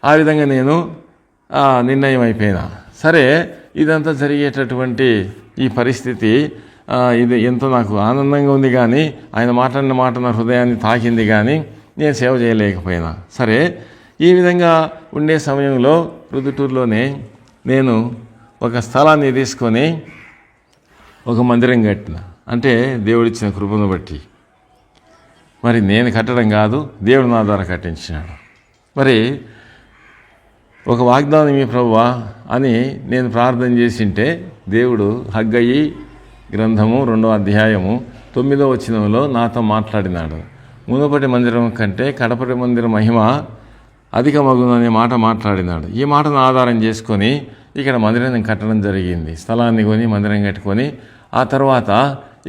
ఆ విధంగా నేను నిర్ణయం అయిపోయినా. సరే, ఇదంతా జరిగేటటువంటి ఈ పరిస్థితి ఇది ఎంతో నాకు ఆనందంగా ఉంది. కానీ ఆయన మాట్లాడిన మాట నా హృదయాన్ని తాకింది, కానీ నేను సేవ చేయలేకపోయినా. సరే, ఈ విధంగా ఉండే సమయంలో ప్రొద్దుటూరులోనే నేను ఒక స్థలాన్ని తీసుకొని ఒక మందిరం కట్టిన. అంటే దేవుడిచ్చిన కృపను బట్టి. మరి నేను కట్టడం కాదు, దేవుడు నా ద్వారా కట్టించినాడు. మరి ఒక వాగ్దానం మీ ప్రభువా అని నేను ప్రార్థన చేసింటే దేవుడు హగ్గయి గ్రంథము 2వ అధ్యాయము 9వ వచనంలో నాతో మాట్లాడినాడు. మునుపటి మందిరం కంటే కడపటి మందిరం మహిమ అధికమగును అనే మాట మాట్లాడినాడు. ఈ మాటను ఆధారం చేసుకొని ఇక్కడ మందిరం కట్టడం జరిగింది. స్థలాన్ని కొని మందిరం కట్టుకొని ఆ తర్వాత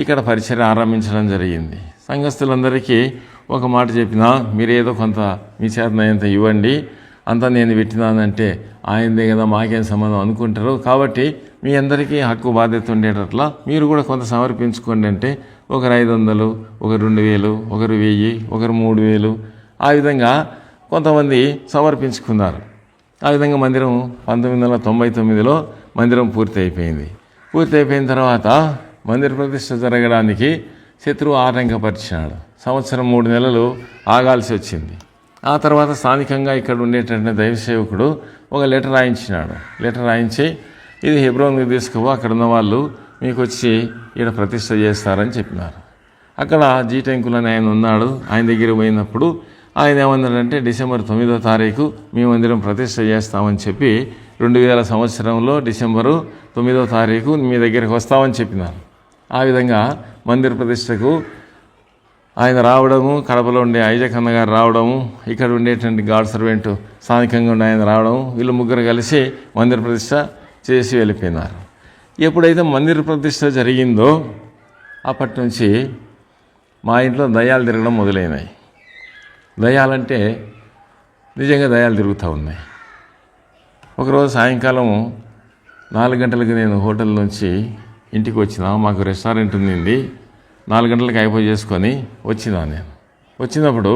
ఇక్కడ పరిచర్య ఆరంభించడం జరిగింది. సంఘస్థులందరికీ ఒక మాట చెప్పినా, మీరేదో కొంత మీ చేతనైనంత ఇవ్వండి, అంతా నేను పెట్టినానంటే ఆయనదే కదా, మాకేం సంబంధం అనుకుంటారు. కాబట్టి మీ అందరికీ హక్కు బాధ్యత ఉండేటట్లా మీరు కూడా కొంత సమర్పించుకోండి అంటే ఒకరు 500, ఒకరు 2000, ఒకరు 1000, ఒకరు 3000 ఆ విధంగా కొంతమంది సమర్పించుకున్నారు. ఆ విధంగా మందిరం 1999లో మందిరం పూర్తి అయిపోయింది. పూర్తి అయిపోయిన తర్వాత మందిర ప్రతిష్ఠ జరగడానికి శత్రువు ఆటంకపరిచినాడు. సంవత్సరం 3 నెలలు ఆగాల్సి వచ్చింది. ఆ తర్వాత స్థానికంగా ఇక్కడ ఉండేటటువంటి దైవ సేవకుడు ఒక లెటర్ రాయించినాడు. లెటర్ రాయించి ఇది హెబ్రోన్కి తీసుకుపో, అక్కడ ఉన్న వాళ్ళు మీకు వచ్చి ఈడ ప్రతిష్ట చేస్తారని చెప్పినారు. అక్కడ జీటెంకులు అని ఆయన ఉన్నాడు. ఆయన దగ్గర పోయినప్పుడు ఆయన ఏమన్నాడంటే డిసెంబర్ 9వ తారీఖు మీ మందిరం ప్రతిష్ట చేస్తామని చెప్పి 2000 సంవత్సరంలో డిసెంబరు 9వ తారీఖు మీ దగ్గరికి వస్తామని చెప్పినారు. ఆ విధంగా మందిర ప్రతిష్టకు ఆయన రావడము, కడపలో ఉండే ఐజక్ అన్న గారు రావడము, ఇక్కడ ఉండేటువంటి గాడ్ సర్వెంట్ స్థానికంగా ఉండే ఆయన రావడము, వీళ్ళు ముగ్గురు కలిసి మందిర ప్రతిష్ట చేసి వెళ్ళిపోయినారు. ఎప్పుడైతే మందిర ప్రతిష్ట జరిగిందో అప్పటి నుంచి మా ఇంట్లో దయ్యాలు తిరగడం మొదలైనాయి. దయ్యాలంటే నిజంగా దయ్యాలు తిరుగుతూ ఉన్నాయి. ఒకరోజు సాయంకాలం 4 గంటలకి నేను హోటల్ నుంచి ఇంటికి వచ్చిన, మాకు రెస్టారెంట్ ఉంది, 4 గంటలకి అయిపోయి చేసుకొని వచ్చినా. నేను వచ్చినప్పుడు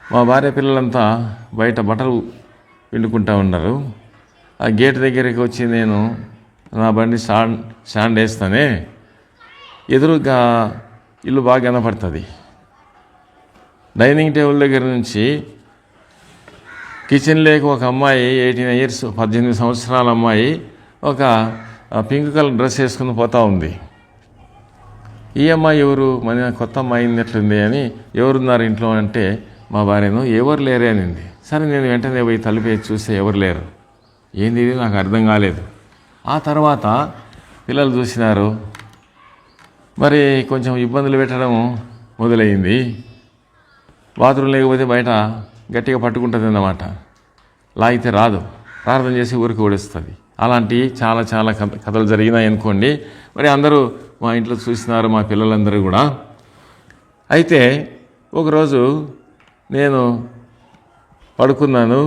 మా భార్య పిల్లలంతా బయట బట్టలు పిండుకుంటూ ఉన్నారు. ఆ గేట్ దగ్గరికి వచ్చి నేను నా బండి స్టాండ్ వేస్తానే ఎదురుగా ఇల్లు బాగా కనపడుతుంది. డైనింగ్ టేబుల్ దగ్గర నుంచి కిచెన్ లేక ఒక అమ్మాయి 18 ఇయర్స్ 18 సంవత్సరాల అమ్మాయి ఒక పింక్ కలర్ డ్రెస్ వేసుకుని పోతూ ఉంది. ఈ అమ్మాయి ఎవరు, మన కొత్త అమ్మాయి అయిందట్లుంది అని ఎవరున్నారు ఇంట్లో అంటే మా భార్యను ఎవరు లేరే అనింది. సరే నేను వెంటనే పోయి తలుపి చూస్తే ఎవరు లేరు. ఏంది ఇది నాకు అర్థం కాలేదు. ఆ తర్వాత పిల్లలు చూసినారు, మరి కొంచెం ఇబ్బందులు పెట్టడం మొదలైంది. బాత్రూమ్ లేకపోతే బయట గట్టిగా పట్టుకుంటుంది అన్నమాట, లాగితే రాదు, ప్రార్థన చేసి ఊరికి ఓడిస్తుంది. అలాంటి చాలా చాలా కథలు జరిగినాయి అనుకోండి. మరి అందరూ మా ఇంట్లో చూసినారు, మా పిల్లలందరూ కూడా. అయితే ఒకరోజు నేను పడుకున్నాను,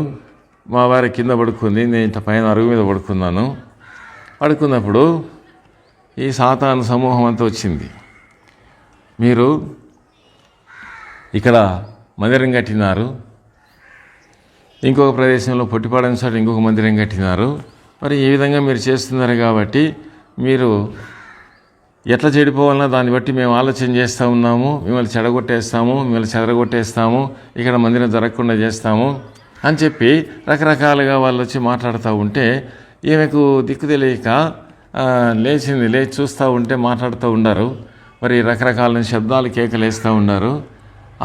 మా వారి కింద పడుకుంది, నేను ఇంత పైన అరుగు మీద పడుకున్నాను. పడుకున్నప్పుడు ఈ సాతాను సమూహం అంతా వచ్చింది. మీరు ఇక్కడ మందిరం కట్టినారు, ఇంకొక ప్రదేశంలో పొట్టిపాడని చోట ఇంకొక మందిరం కట్టినారు, మరి ఈ విధంగా మీరు చేస్తున్నారు కాబట్టి మీరు ఎట్లా చెడిపోవాలన్నా దాన్ని బట్టి మేము ఆలోచన చేస్తూ ఉన్నాము, మిమ్మల్ని చెడగొట్టేస్తాము, మిమ్మల్ని చెదరగొట్టేస్తాము, ఇక్కడ మందిరం జరగకుండా చేస్తాము అని చెప్పి రకరకాలుగా వాళ్ళు వచ్చి మాట్లాడుతూ ఉంటే ఈమెకు దిక్కు తెలియక లేచి చూస్తూ ఉంటే మాట్లాడుతూ ఉన్నారు. మరి రకరకాల శబ్దాలు కేకలు వేస్తూ ఉన్నారు.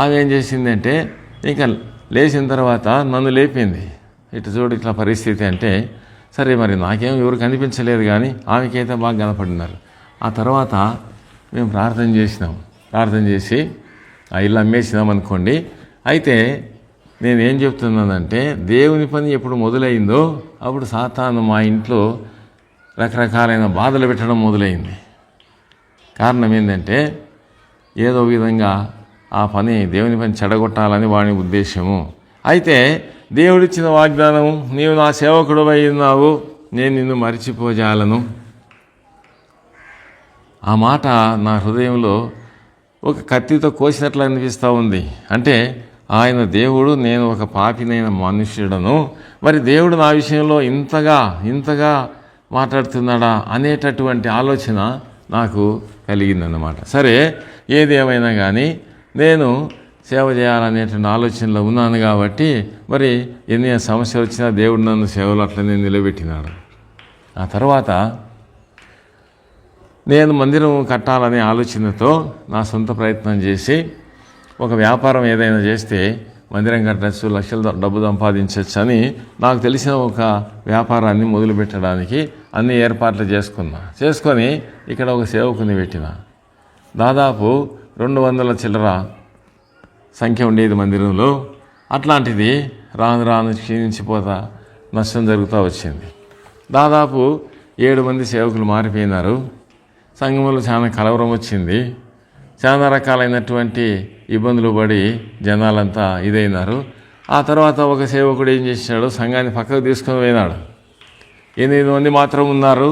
ఆమె ఏం చేసిందంటే ఇంకా లేచిన తర్వాత నన్ను లేపింది. ఇటు చూడు ఇట్లా పరిస్థితి అంటే సరే మరి నాకేం ఎవరు కనిపించలేదు, కానీ ఆమెకైతే బాగా కనపడినారు. ఆ తర్వాత మేము ప్రార్థన చేసినాం. ప్రార్థన చేసి ఆ ఇల్లు అమ్మేసినాం అనుకోండి. అయితే నేనేం చెప్తున్నానంటే దేవుని పని ఎప్పుడు మొదలైందో అప్పుడు సాతాను మా ఇంట్లో రకరకాలైన బాధలు పెట్టడం మొదలైంది. కారణం ఏంటంటే ఏదో విధంగా ఆ పని దేవుని పని చెడగొట్టాలని వాడి ఉద్దేశము. అయితే దేవుడిచ్చిన వాగ్దానం, నీవు నా సేవకుడు అయి ఉన్నావు, నేను నిన్ను మరిచిపోజాలను. ఆ మాట నా హృదయంలో ఒక కత్తితో కోసినట్లు అనిపిస్తూ ఉంది. అంటే ఆయన దేవుడు, నేను ఒక పాపినైన మనుష్యుడను, మరి దేవుడు నా విషయంలో ఇంతగా మాట్లాడుతున్నాడా అనేటటువంటి ఆలోచన నాకు కలిగిందన్నమాట. సరే ఏది ఏమైనా కానీ నేను సేవ చేయాలనేటువంటి ఆలోచనలో ఉన్నాను కాబట్టి మరి ఎన్ని సమస్యలు వచ్చినా దేవుడు నన్ను సేవలు అట్లనే నిలబెట్టినాడు. ఆ తర్వాత నేను మందిరం కట్టాలనే ఆలోచనతో నా సొంత ప్రయత్నం చేసి ఒక వ్యాపారం ఏదైనా చేస్తే మందిరం కట్టచ్చు, లక్షల డబ్బు సంపాదించవచ్చు అని నాకు తెలిసిన ఒక వ్యాపారాన్ని మొదలుపెట్టడానికి అన్ని ఏర్పాట్లు చేసుకొని ఇక్కడ ఒక సేవకుని పెట్టిన. దాదాపు 200 చిల్లర సంఖ్య ఉండేది మందిరంలో. అట్లాంటిది రాను క్షీణించిపోతా నష్టం జరుగుతూ వచ్చింది. దాదాపు 7 మంది సేవకులు మారిపోయినారు. సంఘంలో చాలా కలవరం వచ్చింది. చాలా రకాలైనటువంటి ఇబ్బందులు పడి జనాలంతా ఇదైనారు. ఆ తర్వాత ఒక సేవకుడు ఏం చేసినాడు, సంఘాన్ని పక్కకు తీసుకొని పోయినాడు. 8 మంది మాత్రం ఉన్నారు,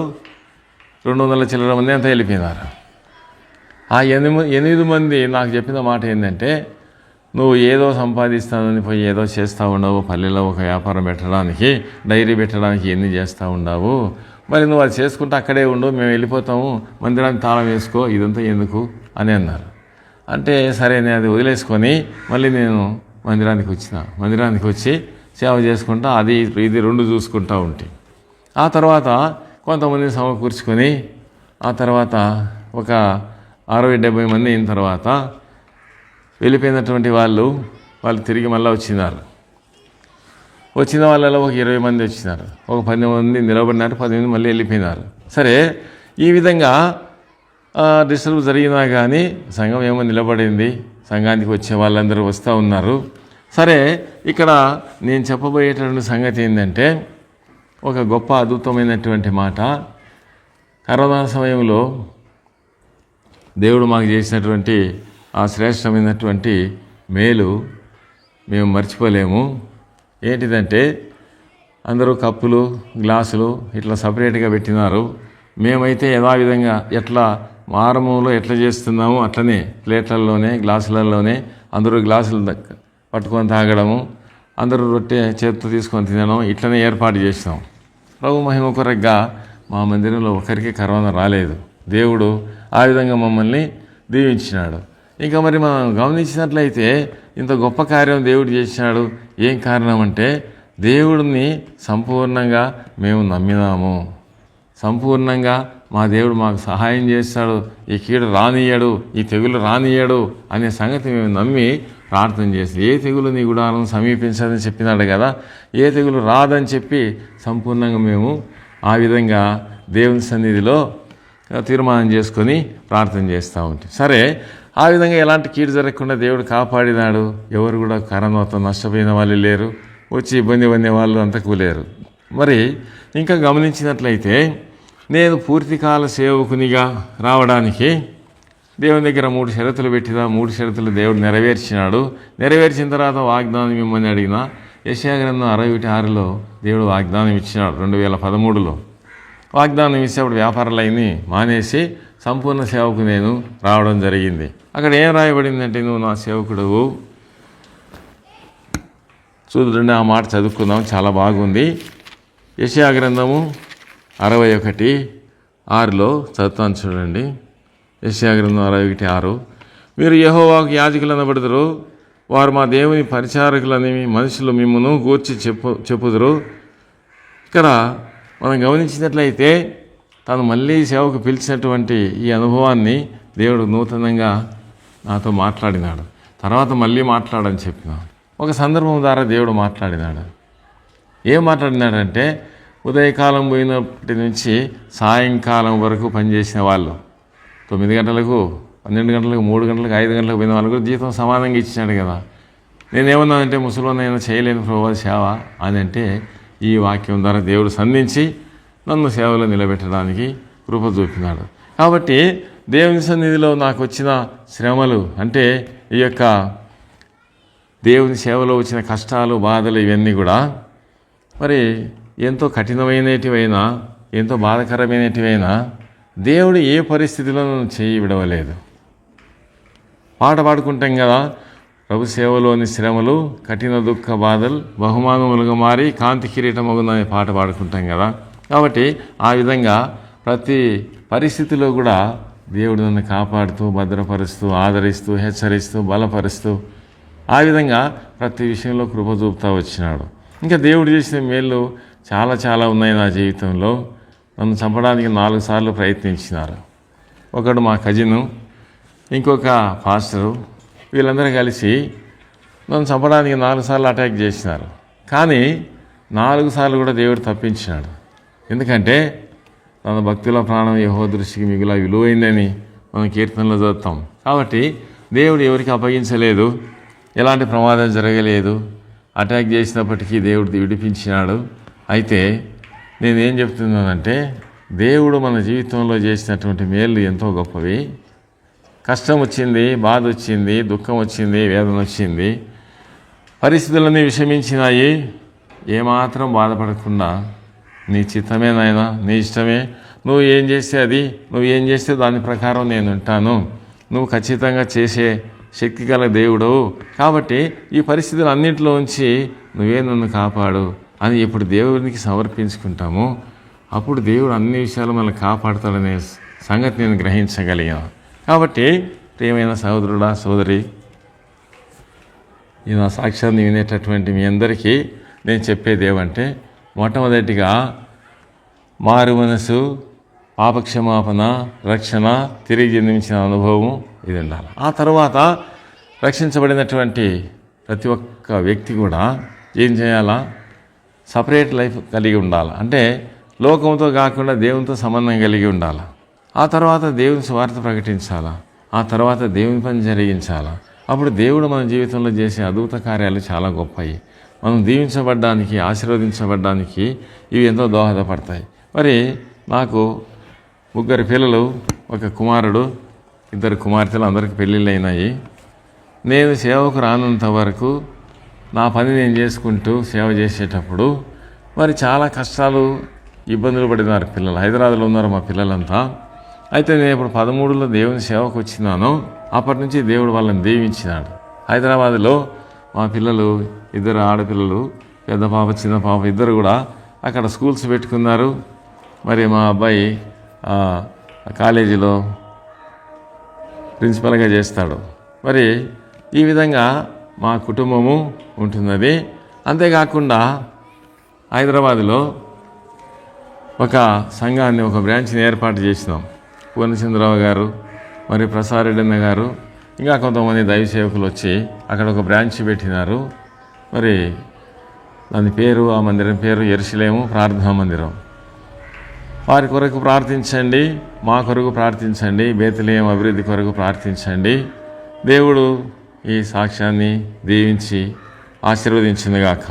200 చిల్లర మంది అంతా వెళ్ళిపోయినారు. ఆ 8 మంది నాకు చెప్పిన మాట ఏంటంటే, నువ్వు ఏదో సంపాదిస్తానని పోయి ఏదో చేస్తూ ఉండవు, పల్లెలో ఒక వ్యాపారం పెట్టడానికి, డైరీ పెట్టడానికి ఎన్ని చేస్తూ ఉండవు, మరి నువ్వు అది చేసుకుంటే అక్కడే ఉండు, మేము వెళ్ళిపోతాము, మందిరానికి తాళం వేసుకో, ఇదంతా ఎందుకు అని అన్నారు. అంటే సరే నేను అది వదిలేసుకొని మళ్ళీ నేను మందిరానికి వచ్చి సేవ చేసుకుంటా ఇది రెండు చూసుకుంటూ ఉంటే ఆ తర్వాత కొంతమందిని సమకూర్చుకొని ఆ తర్వాత ఒక 60-70 మంది అయిన తర్వాత వెళ్ళిపోయినటువంటి వాళ్ళు తిరిగి మళ్ళీ వచ్చిన వాళ్ళలో ఒక 20 మంది వచ్చినారు, ఒక 10 మంది నిలబడినారు, 10 మంది మళ్ళీ వెళ్ళిపోయినారు. సరే, ఈ విధంగా డిస్టర్బ్ జరిగినా కానీ సంఘం ఏమో నిలబడింది, సంఘానికి వచ్చే వాళ్ళందరూ వస్తూ ఉన్నారు. సరే, ఇక్కడ నేను చెప్పబోయేటటువంటి సంగతి ఏంటంటే ఒక గొప్ప అద్భుతమైనటువంటి మాట. కరోనా సమయంలో దేవుడు మాకు చేసినటువంటి ఆ శ్రేష్టమైనటువంటి మేలు మేము మర్చిపోలేము. ఏంటిదంటే అందరూ కప్పులు గ్లాసులు ఇట్లా సపరేట్గా పెట్టినారు. మేమైతే యథావిధంగా ఎట్లా మారములో ఎట్లా చేస్తున్నాము అట్లనే ప్లేట్లలోనే గ్లాసులలోనే అందరూ గ్లాసులు పట్టుకొని తాగడము, అందరూ రొట్టె చేతితో తీసుకొని తినడం ఇట్లనే ఏర్పాటు చేసినాం. ప్రభు మహిమ కొరగా మా మందిరంలో ఒకరికి కరోనా రాలేదు. దేవుడు ఆ విధంగా మమ్మల్ని దీవించినాడు. ఇంకా మరి మనం గమనించినట్లయితే ఇంత గొప్ప కార్యం దేవుడు చేసినాడు. ఏం కారణం అంటే దేవుడిని సంపూర్ణంగా మేము నమ్మినాము. సంపూర్ణంగా మా దేవుడు మాకు సహాయం చేస్తాడు, ఈ కీడు రానియ్యడు, ఈ తెగులు రానియ్యడు అనే సంగతి మేము నమ్మి ప్రార్థన చేసి ఏ తెగులు నీ గుడారం సమీపించదని చెప్పినాడు కదా, ఏ తెగులు రాదని చెప్పి సంపూర్ణంగా మేము ఆ విధంగా దేవుని సన్నిధిలో తీర్మానం చేసుకొని ప్రార్థన చేస్తూ ఉంటాం. సరే, ఆ విధంగా ఎలాంటి కీడు జరగకుండా దేవుడు కాపాడినాడు. ఎవరు కూడా కరోనాతో నష్టపోయిన వాళ్ళు లేరు, వచ్చి ఇబ్బంది పడిన వాళ్ళు అంతకు లేరు. మరి ఇంకా గమనించినట్లయితే నేను పూర్తికాల సేవకునిగా రావడానికి దేవుని దగ్గర 3 షరతులు పెట్టినా 3 షరతులు దేవుడు నెరవేర్చినాడు. నెరవేర్చిన తర్వాత వాగ్దానం ఇమ్మని అడిగిన యెషయా గ్రంథం 61:6లో దేవుడు వాగ్దానం ఇచ్చినాడు. 2013లో వాగ్దానం ఇస్తే అప్పుడు వ్యాపారాలన్నీ మానేసి సంపూర్ణ సేవకు నేను రావడం జరిగింది. అక్కడ ఏం రాయబడిందంటే నువ్వు నా సేవకుడు. చూడండి, ఆ మాట చదువుకుందాం, చాలా బాగుంది. యెషయా గ్రంథము 61:6లో చదువుతాను చూడండి. యెషయా గ్రంథం 61:6 మీరు యెహోవాకు యాజకులు అనబడుదురు, వారు మా దేవుని పరిచారకులని మనుషులు మిమ్మును గూర్చి చెప్పుదురు. ఇక్కడ మనం గమనించినట్లయితే తను మళ్ళీ సేవకు పిలిచినటువంటి ఈ అనుభవాన్ని దేవుడు నూతనంగా నాతో మాట్లాడినాడు. తర్వాత మళ్ళీ మాట్లాడని చెప్పినాడు. ఒక సందర్భం ద్వారా దేవుడు మాట్లాడినాడు. ఏం మాట్లాడినాడంటే ఉదయకాలం పోయినప్పటి నుంచి సాయంకాలం వరకు పనిచేసిన వాళ్ళు 9 గంటలకు 12 గంటలకు 3 గంటలకు 5 గంటలకు పోయిన వాళ్ళు కూడా జీతం సమానంగా ఇచ్చినాడు కదా. నేనేమన్నానంటే ముసలినైనా చేయలేని ప్రభు సేవ అని అంటే ఈ వాక్యం ద్వారా దేవుడు సంధించి నన్ను సేవలో నిలబెట్టడానికి కృప చూపినాడు. కాబట్టి దేవుని సన్నిధిలో నాకు వచ్చిన శ్రమలు అంటే ఈ యొక్క దేవుని సేవలో వచ్చిన కష్టాలు బాధలు ఇవన్నీ కూడా మరి ఎంతో కఠినమైనటివైనా ఎంతో బాధకరమైనటివైనా దేవుడు ఏ పరిస్థితిలో నన్ను చేయి విడవలేదు. పాట పాడుకుంటాం కదా, ప్రభు సేవలోని శ్రమలు కఠిన దుఃఖ బాధలు బహుమానములుగా మారి కాంతి కిరీటమగున అనే పాట పాడుకుంటాం కదా. కాబట్టి ఆ విధంగా ప్రతి పరిస్థితిలో కూడా దేవుడు నన్ను కాపాడుతూ భద్రపరుస్తూ ఆదరిస్తూ హెచ్చరిస్తూ బలపరుస్తూ ఆ విధంగా ప్రతి విషయంలో కృప చూపుతూ వచ్చినాడు. ఇంకా దేవుడు చేసిన మేళ్ళు చాలా చాలా ఉన్నాయి నా జీవితంలో. నన్ను చంపడానికి 4 సార్లు ప్రయత్నించినారు. ఒకడు మా కజిను, ఇంకొక పాస్టరు, వీళ్ళందరూ కలిసి నన్ను చంపడానికి 4 సార్లు అటాక్ చేసినారు. కానీ 4 సార్లు కూడా దేవుడు తప్పించినాడు. ఎందుకంటే తన భక్తుల ప్రాణం యెహోవా దృష్టికి మిగుల విలువైందని మనం కీర్తనలో చదువుతాం. కాబట్టి దేవుడు ఎవరికి అప్పగించలేదు, ఎలాంటి ప్రమాదం జరగలేదు. అటాక్ చేసినప్పటికీ దేవుడు విడిపించినాడు. అయితే నేనేం చెప్తున్నానంటే దేవుడు మన జీవితంలో చేసినటువంటి మేళ్ళు ఎంతో గొప్పవి. కష్టం వచ్చింది, బాధ వచ్చింది, దుఃఖం వచ్చింది, వేదన వచ్చింది, పరిస్థితులన్నీ విషమించినాయి. ఏమాత్రం బాధపడకుండా నీ చిత్తమే నాయనా, నీ ఇష్టమే, నువ్వు ఏం చేస్తే అది, నువ్వు ఏం చేస్తే దాని ప్రకారం నేను ఉంటాను, నువ్వు ఖచ్చితంగా చేసే శక్తి గల దేవుడు, కాబట్టి ఈ పరిస్థితులు అన్నింటిలో ఉంచి నువ్వే నన్ను కాపాడు అని ఇప్పుడు దేవునికి సమర్పించుకుంటాము. అప్పుడు దేవుడు అన్ని విషయాలు మనల్ని కాపాడుతాడనే సంగతి నేను గ్రహించగలిగాను. కాబట్టి ప్రియమైన సహోదరుడా సోదరి, ఈ నా సాక్ష్యాన్ని వినేటటువంటి మీ అందరికీ నేను చెప్పేది ఏమంటే, మొట్టమొదటిగా మారు మనసు, పాపక్షమాపణ, రక్షణ, తిరిగి జన్మించిన అనుభవం ఇది ఉండాలి. ఆ తర్వాత రక్షించబడినటువంటి ప్రతి ఒక్క వ్యక్తి కూడా ఏం చేయాలా? సపరేట్ లైఫ్ కలిగి ఉండాలి. అంటే లోకంతో కాకుండా దేవునితో సంబంధం కలిగి ఉండాలి. ఆ తర్వాత దేవుని సువార్త ప్రకటించాలా. ఆ తర్వాత దేవుని పని జరిగించాలా. అప్పుడు దేవుడు మన జీవితంలో చేసే అద్భుత కార్యాలు చాలా గొప్పవి. మనం దీవించబడ్డానికి, ఆశీర్వదించబడ్డానికి ఇవి ఎంతో దోహదపడతాయి. మరి నాకు 3 పిల్లలు, 1 కుమారుడు, 2 కుమార్తెలు, అందరికీ పెళ్ళిళ్ళు అయినాయి. నేను సేవకు రానంత వరకు నా పని నేను చేసుకుంటూ సేవ చేసేటప్పుడు మరి చాలా కష్టాలు, ఇబ్బందులు పడినారు పిల్లలు. హైదరాబాద్లో ఉన్నారు మా పిల్లలంతా. అయితే నేను ఇప్పుడు 13లో దేవుని సేవకు వచ్చినాను. అప్పటి నుంచి దేవుడు వాళ్ళని దీవించినాడు. హైదరాబాద్లో మా పిల్లలు 2 ఆడపిల్లలు, పెద్ద పాప చిన్న పాప, 2 కూడా అక్కడ స్కూల్స్ పెట్టుకున్నారు. మరి మా అబ్బాయి కాలేజీలో ప్రిన్సిపల్గా చేస్తాడు. మరి ఈ విధంగా మా కుటుంబము ఉంటున్నది. అంతేకాకుండా హైదరాబాదులో ఒక సంఘాన్ని, ఒక బ్రాంచ్ని ఏర్పాటు చేసినాం. పూర్ణచంద్రరావు గారు, మరి ప్రసాదరెడ్డి అన్న గారు, ఇంకా కొంతమంది దైవ సేవకులు వచ్చి అక్కడ ఒక బ్రాంచ్ పెట్టినారు. మరి దాని పేరు, ఆ మందిరం పేరు యెరూషలేము ప్రార్థనా మందిరం. వారి కొరకు ప్రార్థించండి, మా కొరకు ప్రార్థించండి, బేత్లెహేము అభివృద్ధి కొరకు ప్రార్థించండి. దేవుడు ఈ సాక్ష్యాన్ని దీవించి ఆశీర్వదించునుగాక.